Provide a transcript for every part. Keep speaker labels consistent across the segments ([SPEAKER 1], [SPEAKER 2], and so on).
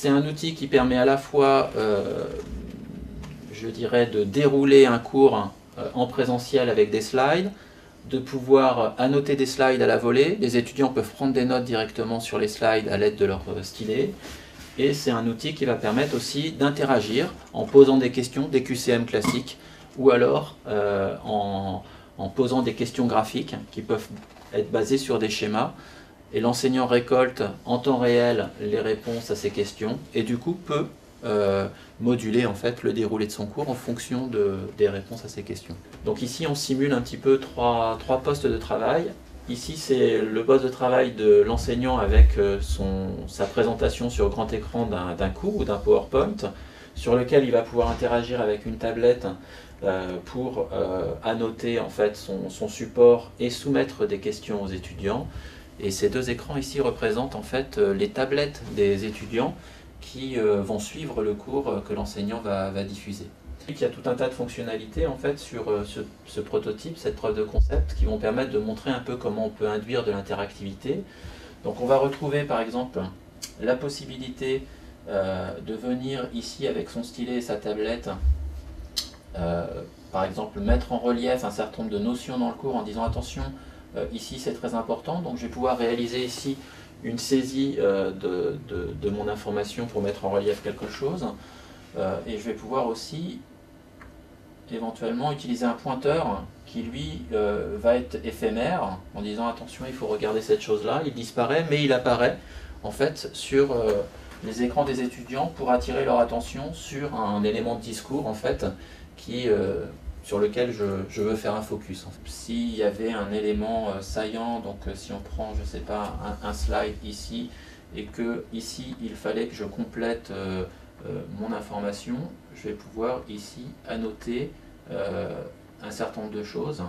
[SPEAKER 1] c'est un outil qui permet à la fois, je dirais, de dérouler un cours en présentiel avec des slides, de pouvoir annoter des slides à la volée. Les étudiants peuvent prendre des notes directement sur les slides à l'aide de leur stylet. Et c'est un outil qui va permettre aussi d'interagir en posant des questions, des QCM classiques, ou alors en posant des questions graphiques qui peuvent être basées sur des schémas. Et l'enseignant récolte en temps réel les réponses à ces questions et du coup peut moduler en fait le déroulé de son cours en fonction des réponses à ces questions. Donc ici on simule un petit peu trois postes de travail. Ici c'est le poste de travail de l'enseignant avec sa présentation sur grand écran d'un cours ou d'un PowerPoint sur lequel il va pouvoir interagir avec une tablette pour annoter en fait son support et soumettre des questions aux étudiants. Et ces deux écrans ici représentent en fait les tablettes des étudiants qui vont suivre le cours que l'enseignant va diffuser. Il y a tout un tas de fonctionnalités en fait sur ce prototype, cette preuve de concept, qui vont permettre de montrer un peu comment on peut induire de l'interactivité. Donc on va retrouver par exemple la possibilité de venir ici avec son stylet et sa tablette, par exemple mettre en relief un certain nombre de notions dans le cours en disant attention, ici c'est très important, donc je vais pouvoir réaliser ici une saisie de mon information pour mettre en relief quelque chose, et je vais pouvoir aussi éventuellement utiliser un pointeur qui lui va être éphémère en disant attention il faut regarder cette chose là, il disparaît mais il apparaît en fait sur les écrans des étudiants pour attirer leur attention sur un élément de discours en fait qui sur lequel je veux faire un focus. S'il y avait un élément saillant, donc si on prend, je sais pas, un slide ici, et que ici il fallait que je complète mon information, je vais pouvoir ici annoter un certain nombre de choses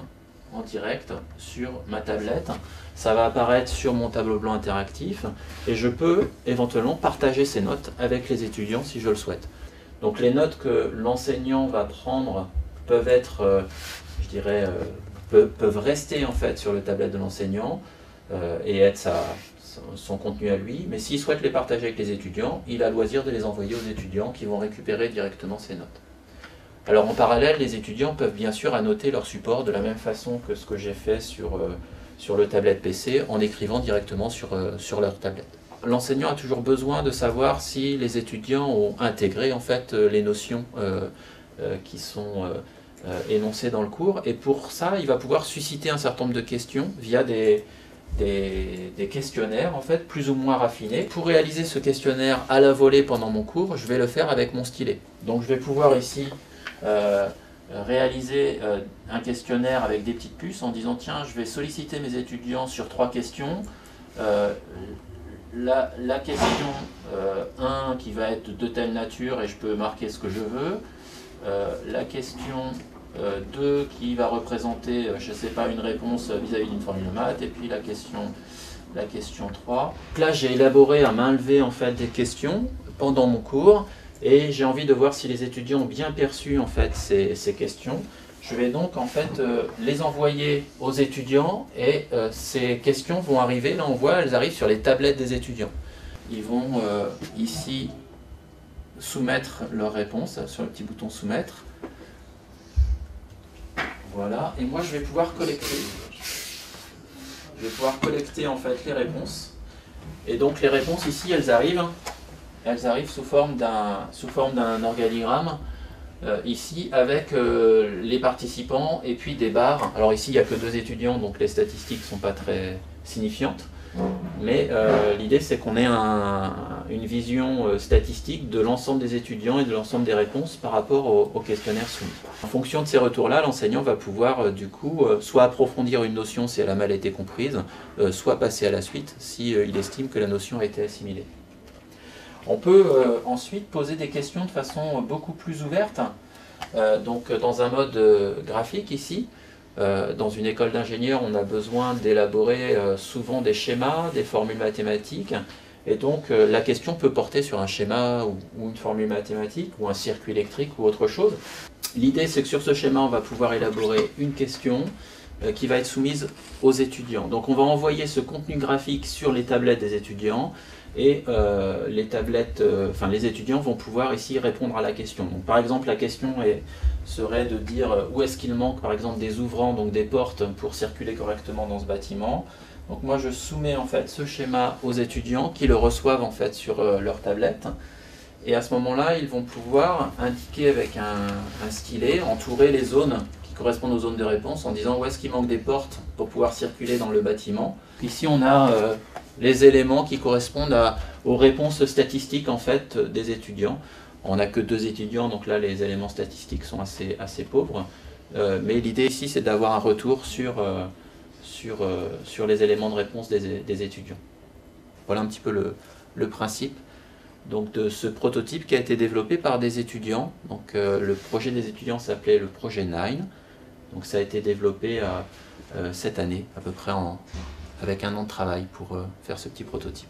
[SPEAKER 1] en direct sur ma tablette. Ça va apparaître sur mon tableau blanc interactif, et je peux éventuellement partager ces notes avec les étudiants si je le souhaite. Donc les notes que l'enseignant va prendre peuvent être, je dirais, peuvent rester en fait sur le tablette de l'enseignant et être son contenu à lui, mais s'il souhaite les partager avec les étudiants, il a loisir de les envoyer aux étudiants qui vont récupérer directement ces notes. Alors en parallèle, les étudiants peuvent bien sûr annoter leur support de la même façon que ce que j'ai fait sur le tablette PC en écrivant directement sur leur tablette. L'enseignant a toujours besoin de savoir si les étudiants ont intégré en fait les notions qui sont énoncées dans le cours, et pour ça il va pouvoir susciter un certain nombre de questions via des questionnaires en fait plus ou moins raffinés. Pour réaliser ce questionnaire à la volée pendant mon cours, je vais le faire avec mon stylet. Donc je vais pouvoir ici réaliser un questionnaire avec des petites puces en disant tiens je vais solliciter mes étudiants sur 3 questions. La question 1 qui va être de telle nature et je peux marquer ce que je veux. La question 2 qui va représenter, je ne sais pas, une réponse vis-à-vis d'une formule de maths, et puis la question 3. Là j'ai élaboré à main levée en fait des questions pendant mon cours, et j'ai envie de voir si les étudiants ont bien perçu en fait ces questions. Je vais donc en fait les envoyer aux étudiants, et ces questions vont arriver, là on voit, elles arrivent sur les tablettes des étudiants. Ils vont ici soumettre leurs réponses sur le petit bouton soumettre. Voilà, et moi je vais pouvoir collecter. Je vais pouvoir collecter en fait les réponses. Et donc les réponses ici elles arrivent sous forme d'un organigramme. Ici avec les participants et puis des barres. Alors ici il n'y a que 2 étudiants, donc les statistiques ne sont pas très signifiantes, mais l'idée c'est qu'on ait une vision statistique de l'ensemble des étudiants et de l'ensemble des réponses par rapport au questionnaire soumis. En fonction de ces retours-là, l'enseignant va pouvoir du coup soit approfondir une notion si elle a mal été comprise, soit passer à la suite si il estime que la notion a été assimilée. On peut ensuite poser des questions de façon beaucoup plus ouverte, donc dans un mode graphique ici. Dans une école d'ingénieurs, on a besoin d'élaborer souvent des schémas, des formules mathématiques, et donc la question peut porter sur un schéma ou une formule mathématique, ou un circuit électrique ou autre chose. L'idée c'est que sur ce schéma, on va pouvoir élaborer une question qui va être soumise aux étudiants. Donc on va envoyer ce contenu graphique sur les tablettes des étudiants, et les tablettes, les étudiants vont pouvoir ici répondre à la question. Donc, par exemple, la question serait de dire où est-ce qu'il manque par exemple des ouvrants, donc des portes pour circuler correctement dans ce bâtiment. Donc moi je soumets en fait ce schéma aux étudiants qui le reçoivent en fait sur leur tablette. Et à ce moment-là, ils vont pouvoir indiquer avec un stylet, entourer les zones qui correspondent aux zones de réponse en disant où est-ce qu'il manque des portes pour pouvoir circuler dans le bâtiment. Ici, on a les éléments qui correspondent aux réponses statistiques en fait des étudiants. On n'a que 2 étudiants, donc là les éléments statistiques sont assez pauvres. Mais l'idée ici, c'est d'avoir un retour sur les éléments de réponse des étudiants. Voilà un petit peu le principe. Donc de ce prototype qui a été développé par des étudiants. Donc le projet des étudiants s'appelait le projet 9. Donc ça a été développé cette année, à peu près avec 1 an de travail pour faire ce petit prototype.